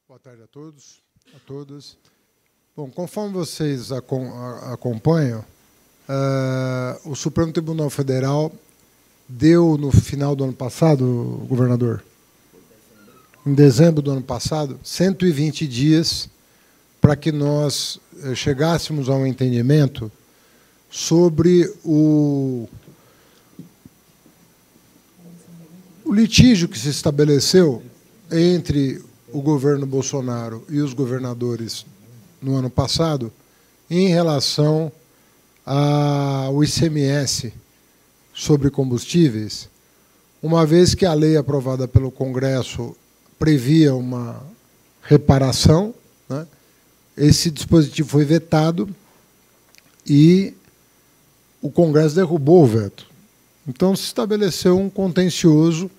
Boa tarde a todos, a todas. Bom, conforme vocês acompanham, o Supremo Tribunal Federal deu, no final do ano passado, governador, em dezembro do ano passado, 120 dias para que nós chegássemos a um entendimento sobre o litígio que se estabeleceu entre o governo Bolsonaro e os governadores no ano passado em relação ao ICMS sobre combustíveis, uma vez que a lei aprovada pelo Congresso previa uma reparação, né? Esse dispositivo foi vetado e o Congresso derrubou o veto. Então, se estabeleceu um contencioso.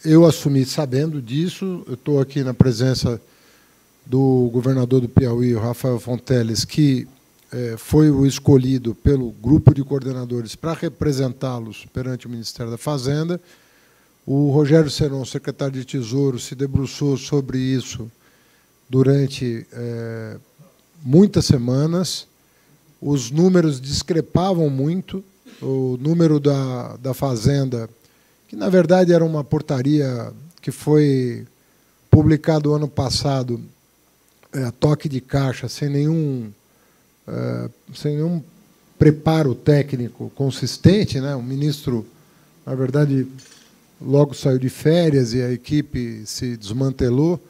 Eu assumi sabendo disso. Eu estou aqui na presença do governador do Piauí, o Rafael Fonteles, que foi o escolhido pelo grupo de coordenadores para representá-los perante o Ministério da Fazenda. O Rogério Seron, secretário de Tesouro, se debruçou sobre isso durante muitas semanas. Os números discrepavam muito. O número da Fazenda, que, na verdade, era uma portaria que foi publicada ano passado, a toque de caixa, sem nenhum preparo técnico consistente, né? O ministro, na verdade, logo saiu de férias e a equipe se desmantelou.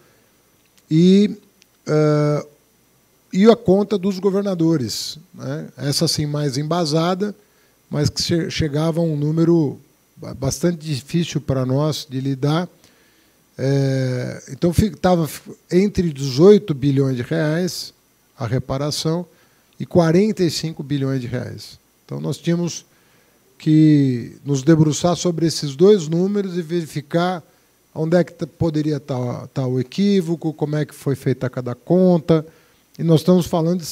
E a conta dos governadores, né? Essa, sim, mais embasada, mas que chegava a um número bastante difícil para nós de lidar. Então, estava entre 18 bilhões de reais a reparação e 45 bilhões de reais. Então, nós tínhamos que nos debruçar sobre esses dois números e verificar onde é que poderia estar o equívoco, como é que foi feita cada conta. E nós estamos falando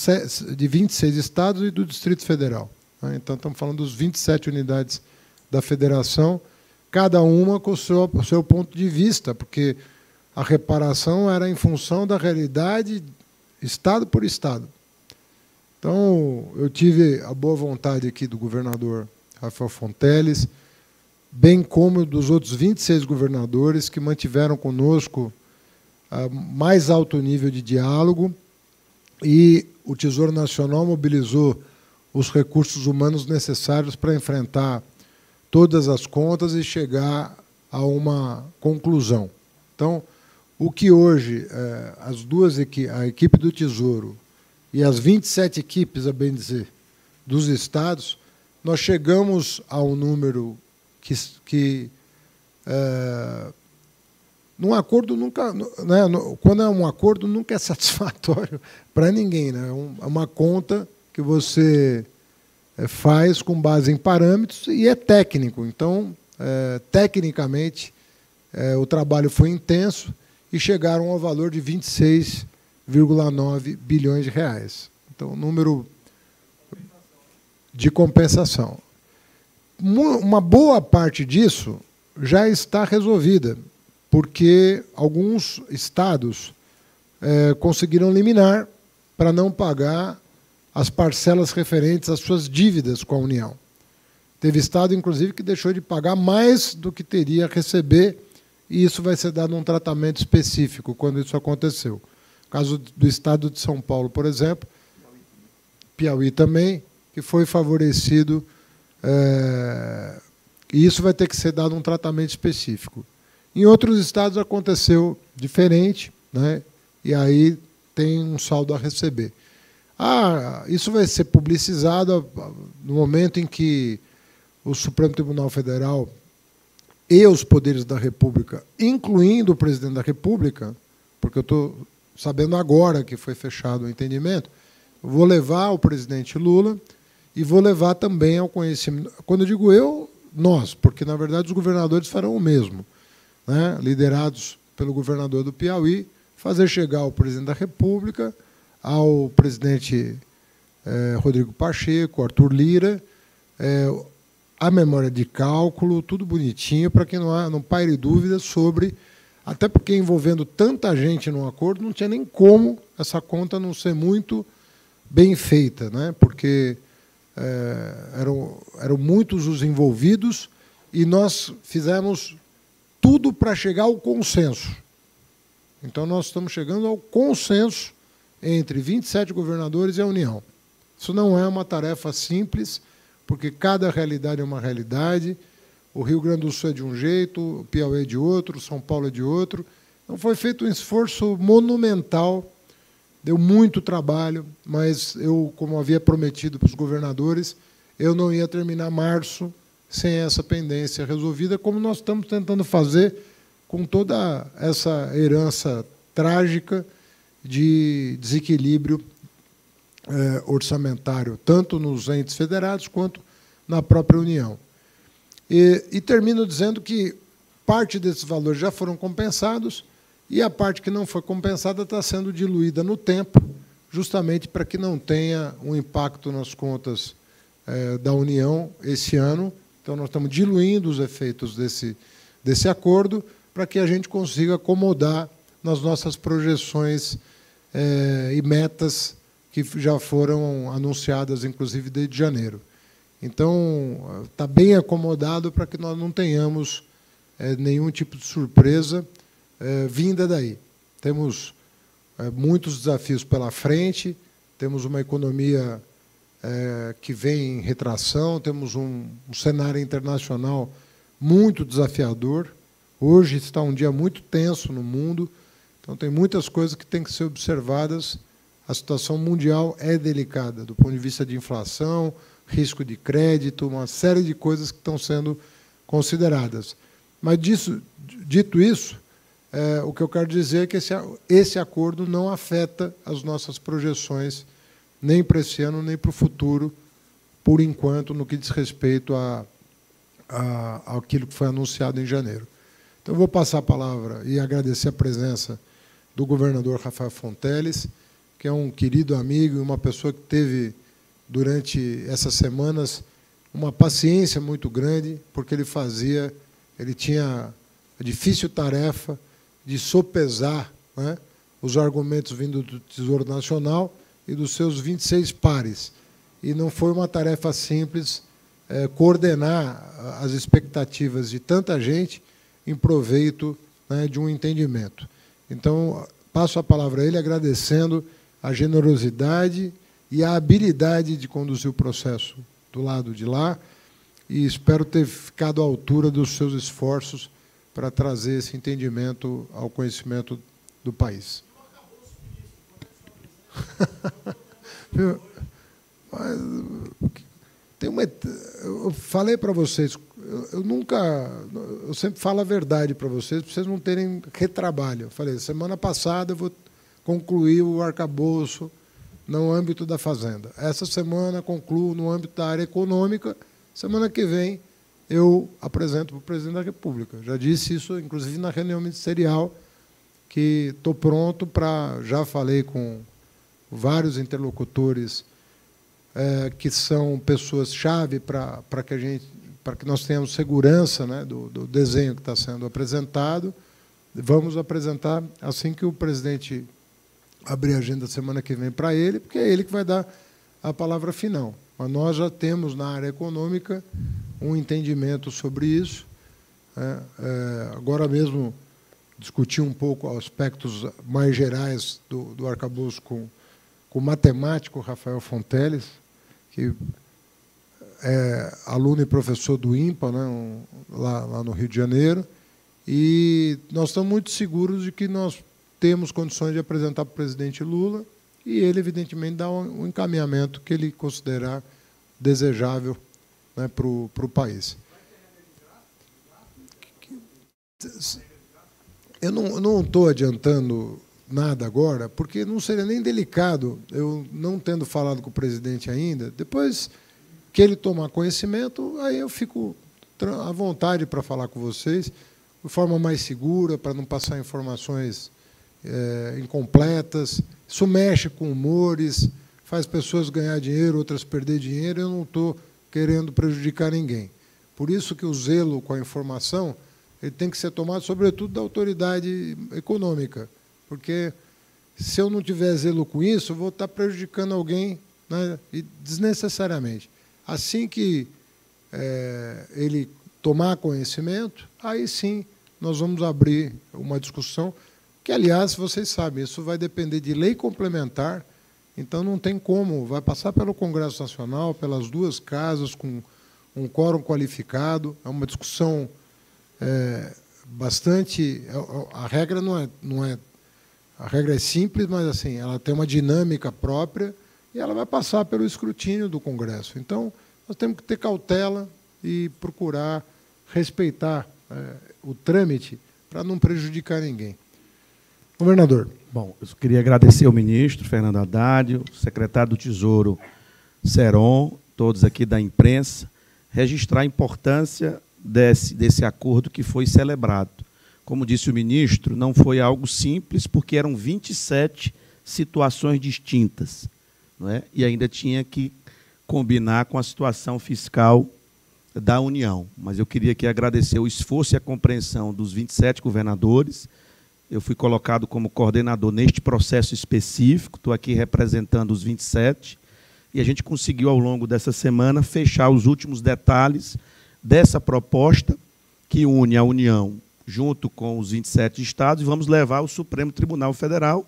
de 26 estados e do Distrito Federal. Então, estamos falando dos 27 unidades da federação, cada uma com o seu ponto de vista, porque a reparação era em função da realidade estado por estado. Então, eu tive a boa vontade aqui do governador Rafael Fonteles, bem como dos outros 26 governadores que mantiveram conosco mais alto nível de diálogo, e o Tesouro Nacional mobilizou os recursos humanos necessários para enfrentar todas as contas e chegar a uma conclusão. Então, o que hoje a equipe do Tesouro e as 27 equipes, a bem dizer, dos estados, nós chegamos a um número que num acordo nunca, né, quando é um acordo nunca é satisfatório para ninguém, né? É uma conta que você faz com base em parâmetros e é técnico. Então, tecnicamente, o trabalho foi intenso e chegaram ao valor de 26,9 bilhões de reais. Então, número de compensação. Uma boa parte disso já está resolvida, porque alguns estados conseguiram liminar para não pagar as parcelas referentes às suas dívidas com a União. Teve estado, inclusive, que deixou de pagar mais do que teria a receber, e isso vai ser dado um tratamento específico quando isso aconteceu. No caso do estado de São Paulo, por exemplo, Piauí também, que foi favorecido, e isso vai ter que ser dado um tratamento específico. Em outros estados aconteceu diferente, né? E aí tem um saldo a receber. Isso vai ser publicizado no momento em que o Supremo Tribunal Federal e os poderes da República, incluindo o presidente da República, porque eu estou sabendo agora que foi fechado o entendimento, vou levar ao presidente Lula e vou levar também ao conhecimento. Quando eu digo eu, nós, porque, na verdade, os governadores farão o mesmo, né? Liderados pelo governador do Piauí, fazer chegar ao presidente da República, ao presidente Rodrigo Pacheco, Arthur Lira, a memória de cálculo, tudo bonitinho, para que não paire dúvidas sobre até porque envolvendo tanta gente no acordo, não tinha nem como essa conta não ser muito bem feita, né? Porque eram muitos os envolvidos e nós fizemos tudo para chegar ao consenso. Então, nós estamos chegando ao consenso entre 27 governadores e a União. Isso não é uma tarefa simples, porque cada realidade é uma realidade. O Rio Grande do Sul é de um jeito, o Piauí é de outro, São Paulo é de outro. Então, foi feito um esforço monumental, deu muito trabalho, mas eu, como havia prometido para os governadores, eu não ia terminar março sem essa pendência resolvida, como nós estamos tentando fazer com toda essa herança trágica de desequilíbrio orçamentário, tanto nos entes federados quanto na própria União. E termino dizendo que parte desses valores já foram compensados e a parte que não foi compensada está sendo diluída no tempo, justamente para que não tenha um impacto nas contas da União esse ano. Então, nós estamos diluindo os efeitos desse acordo para que a gente consiga acomodar nas nossas projeções e metas que já foram anunciadas, inclusive, desde janeiro. Então, está bem acomodado para que nós não tenhamos nenhum tipo de surpresa vinda daí. Temos muitos desafios pela frente, temos uma economia que vem em retração, temos um cenário internacional muito desafiador. Hoje está um dia muito tenso no mundo, então tem muitas coisas que têm que ser observadas. A situação mundial é delicada, do ponto de vista de inflação, risco de crédito, uma série de coisas que estão sendo consideradas. Mas, dito isso, o que eu quero dizer é que esse acordo não afeta as nossas projeções, nem para esse ano, nem para o futuro, por enquanto, no que diz respeito àquilo que foi anunciado em janeiro. Então, eu vou passar a palavra e agradecer a presença do governador Rafael Fonteles, que é um querido amigo e uma pessoa que teve, durante essas semanas, uma paciência muito grande, porque ele tinha a difícil tarefa de sopesar, né, os argumentos vindos do Tesouro Nacional e dos seus 26 pares. E não foi uma tarefa simples coordenar as expectativas de tanta gente em proveito, né, de um entendimento. Então, passo a palavra a ele, agradecendo a generosidade e a habilidade de conduzir o processo do lado de lá, e espero ter ficado à altura dos seus esforços para trazer esse entendimento ao conhecimento do país. Mas, eu falei para vocês, eu sempre falo a verdade para vocês não terem retrabalho. Eu falei, semana passada eu vou concluir o arcabouço no âmbito da Fazenda. Essa semana concluo no âmbito da área econômica. Semana que vem eu apresento para o presidente da República. Já disse isso, inclusive, na reunião ministerial, que estou pronto para... Já falei com vários interlocutores que são pessoas-chave para que nós tenhamos segurança, né, do desenho que está sendo apresentado. Vamos apresentar assim que o presidente abrir a agenda semana que vem para ele, porque é ele que vai dar a palavra final. Mas nós já temos, na área econômica, um entendimento sobre isso. Agora mesmo, discuti um pouco aspectos mais gerais do arcabouço com o matemático Rafael Fonteles, que é aluno e professor do INPA, né, lá no Rio de Janeiro, e nós estamos muito seguros de que nós temos condições de apresentar para o presidente Lula e ele, evidentemente, dá um encaminhamento que ele considerar desejável, né, para o país. Eu não estou adiantando nada agora, porque não seria nem delicado, eu não tendo falado com o presidente ainda, depois que ele tomar conhecimento, aí eu fico à vontade para falar com vocês, de forma mais segura, para não passar informações incompletas. Isso mexe com humores, faz pessoas ganhar dinheiro, outras perder dinheiro, eu não estou querendo prejudicar ninguém. Por isso que o zelo com a informação ele tem que ser tomado, sobretudo, da autoridade econômica, porque se eu não tiver zelo com isso, eu vou estar prejudicando alguém, né, e desnecessariamente. Assim que ele tomar conhecimento, aí sim nós vamos abrir uma discussão, que, aliás, vocês sabem, isso vai depender de lei complementar, então não tem como, vai passar pelo Congresso Nacional, pelas duas casas, com um quórum qualificado, é uma discussão bastante... A regra não é... A regra é simples, mas assim, ela tem uma dinâmica própria e ela vai passar pelo escrutínio do Congresso. Então, nós temos que ter cautela e procurar respeitar o trâmite para não prejudicar ninguém. Governador. Bom, eu queria agradecer ao ministro Fernando Haddad, o secretário do Tesouro Seron, todos aqui da imprensa, registrar a importância desse acordo que foi celebrado. Como disse o ministro, não foi algo simples, porque eram 27 situações distintas, não é? E ainda tinha que combinar com a situação fiscal da União. Mas eu queria aqui agradecer o esforço e a compreensão dos 27 governadores. Eu fui colocado como coordenador neste processo específico, estou aqui representando os 27, e a gente conseguiu, ao longo dessa semana, fechar os últimos detalhes dessa proposta que une a União junto com os 27 estados, e vamos levar ao Supremo Tribunal Federal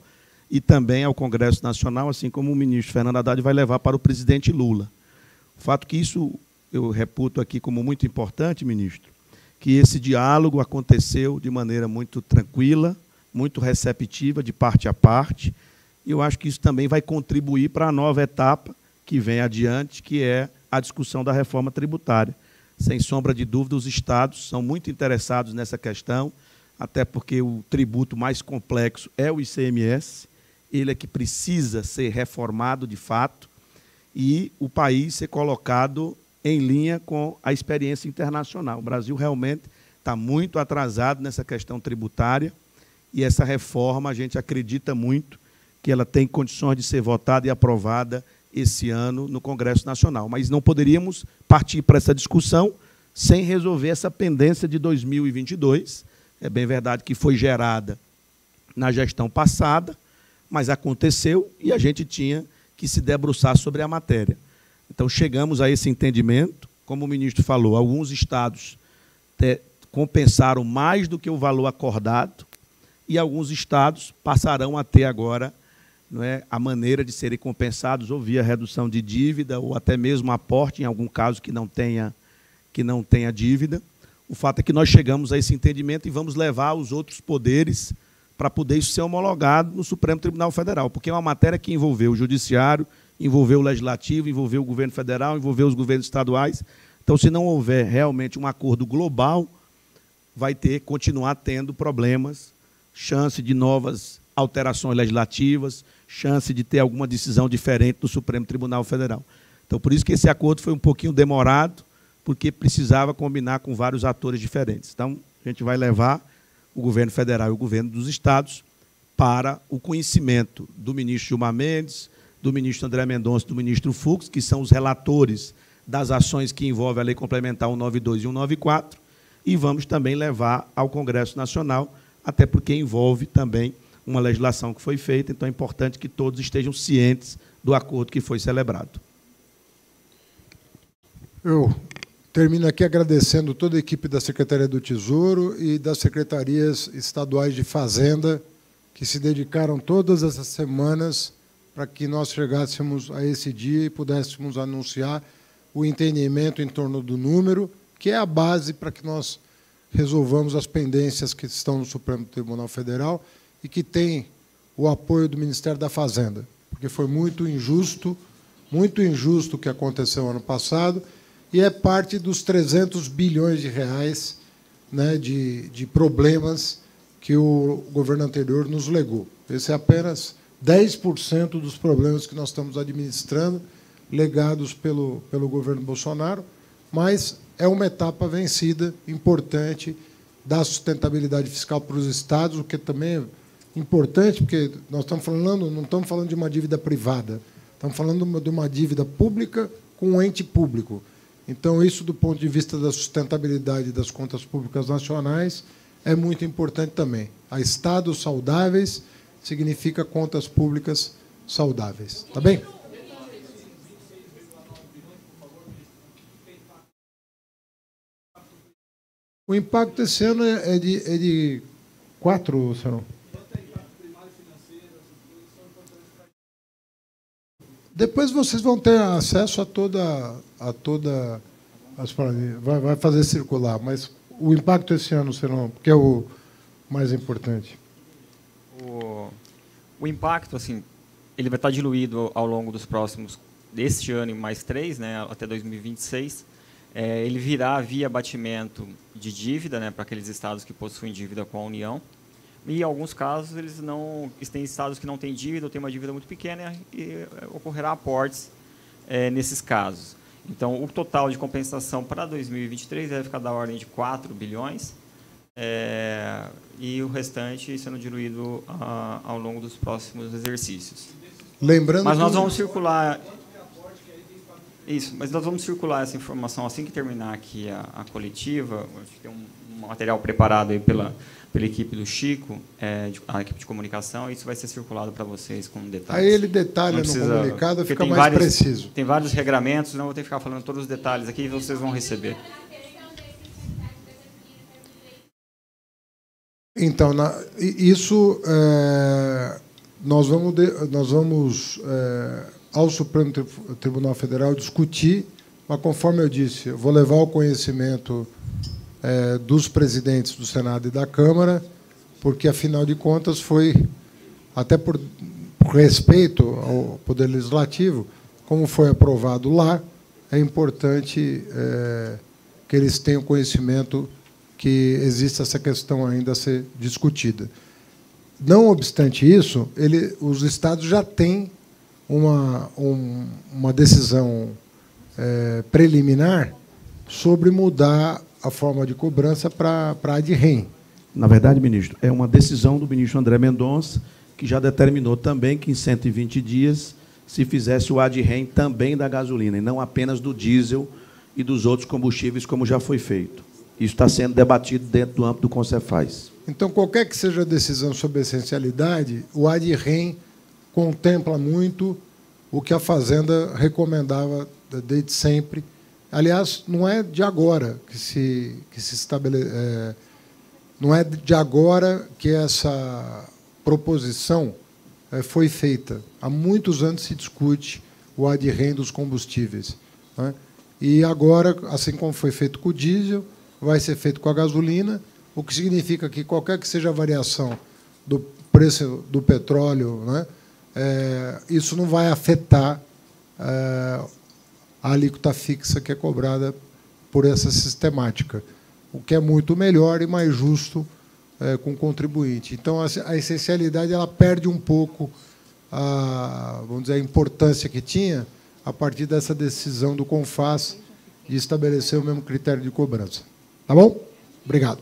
e também ao Congresso Nacional, assim como o ministro Fernando Haddad vai levar para o presidente Lula. O fato que isso eu reputo aqui como muito importante, ministro, que esse diálogo aconteceu de maneira muito tranquila, muito receptiva, de parte a parte, e eu acho que isso também vai contribuir para a nova etapa que vem adiante, que é a discussão da reforma tributária. Sem sombra de dúvida, os estados são muito interessados nessa questão, até porque o tributo mais complexo é o ICMS, ele é que precisa ser reformado de fato, e o país ser colocado em linha com a experiência internacional. O Brasil realmente está muito atrasado nessa questão tributária, e essa reforma, a gente acredita muito que ela tem condições de ser votada e aprovada esse ano no Congresso Nacional. Mas não poderíamos partir para essa discussão sem resolver essa pendência de 2022. É bem verdade que foi gerada na gestão passada, mas aconteceu e a gente tinha que se debruçar sobre a matéria. Então, chegamos a esse entendimento. Como o ministro falou, alguns estados compensaram mais do que o valor acordado e alguns estados passarão a ter agora, não é, a maneira de serem compensados ou via redução de dívida ou até mesmo aporte, em algum caso que não tenha dívida. O fato é que nós chegamos a esse entendimento e vamos levar os outros poderes para poder isso ser homologado no Supremo Tribunal Federal, porque é uma matéria que envolveu o Judiciário, envolveu o Legislativo, envolveu o governo federal, envolveu os governos estaduais. Então, se não houver realmente um acordo global, vai continuar tendo problemas, chance de novas alterações legislativas, chance de ter alguma decisão diferente do Supremo Tribunal Federal. Então, por isso que esse acordo foi um pouquinho demorado, porque precisava combinar com vários atores diferentes. Então, a gente vai levar o governo federal e o governo dos estados para o conhecimento do ministro Gilmar Mendes, do ministro André Mendonça e do ministro Fux, que são os relatores das ações que envolvem a Lei Complementar 192 e 194, e vamos também levar ao Congresso Nacional, até porque envolve também uma legislação que foi feita, então é importante que todos estejam cientes do acordo que foi celebrado. Eu termino aqui agradecendo toda a equipe da Secretaria do Tesouro e das secretarias estaduais de Fazenda, que se dedicaram todas essas semanas para que nós chegássemos a esse dia e pudéssemos anunciar o entendimento em torno do número, que é a base para que nós resolvamos as pendências que estão no Supremo Tribunal Federal e que tem o apoio do Ministério da Fazenda, porque foi muito injusto o que aconteceu ano passado, e é parte dos 300 bilhões de reais, né, de problemas que o governo anterior nos legou. Esse é apenas 10% dos problemas que nós estamos administrando, legados pelo governo Bolsonaro, mas é uma etapa vencida, importante, da sustentabilidade fiscal para os estados, o que também é importante, porque nós não estamos falando de uma dívida privada, estamos falando de uma dívida pública com um ente público. Então, isso, do ponto de vista da sustentabilidade das contas públicas nacionais, é muito importante também. A estados saudáveis significa contas públicas saudáveis. Tá bem? O impacto esse ano é de 4, Serão? Depois vocês vão ter acesso a toda as planilhas. Vai fazer circular, mas o impacto esse ano, Serão, que é o mais importante. O impacto, assim, ele vai estar diluído ao longo dos próximos, deste ano em mais 3, né, até 2026. Ele virá via abatimento de dívida, né, para aqueles estados que possuem dívida com a União. E, em alguns casos, eles têm estados que não têm dívida ou têm uma dívida muito pequena e ocorrerá aportes nesses casos. Então, o total de compensação para 2023 deve ficar da ordem de 4 bilhões e o restante sendo diluído ao longo dos próximos exercícios. Lembrando mas nós vamos circular... Isso, mas nós vamos circular essa informação assim que terminar aqui a coletiva. Acho que tem um material preparado aí pela equipe do Chico, a equipe de comunicação, e isso vai ser circulado para vocês com detalhes. Aí ele detalha no comunicado, fica mais preciso. Tem vários regramentos, não vou ter que ficar falando todos os detalhes aqui, e vocês vão receber. Então, isso nós vamos ao Supremo Tribunal Federal discutir, mas, conforme eu disse, eu vou levar ao conhecimento dos presidentes do Senado e da Câmara, porque, afinal de contas, foi, até por respeito ao Poder Legislativo, como foi aprovado lá, é importante que eles tenham conhecimento que existe essa questão ainda a ser discutida. Não obstante isso, os estados já têm uma decisão preliminar sobre mudar a forma de cobrança para a ADREM. Na verdade, ministro, é uma decisão do ministro André Mendonça, que já determinou também que, em 120 dias, se fizesse o ADREM também da gasolina, e não apenas do diesel e dos outros combustíveis, como já foi feito. Isso está sendo debatido dentro do âmbito do Concefaz. Então, qualquer que seja a decisão sobre essencialidade, o ADREM contempla muito o que a Fazenda recomendava desde sempre. Aliás, não é de agora que se estabelece, não é de agora que essa proposição foi feita. Há muitos anos se discute o ADREM dos combustíveis, né? E agora, assim como foi feito com o diesel, vai ser feito com a gasolina, o que significa que qualquer que seja a variação do preço do petróleo, né, isso não vai afetar a alíquota fixa que é cobrada por essa sistemática, o que é muito melhor e mais justo com o contribuinte. Então, a essencialidade ela perde um pouco vamos dizer, a importância que tinha a partir dessa decisão do CONFAS de estabelecer o mesmo critério de cobrança. Tá bom? Obrigado.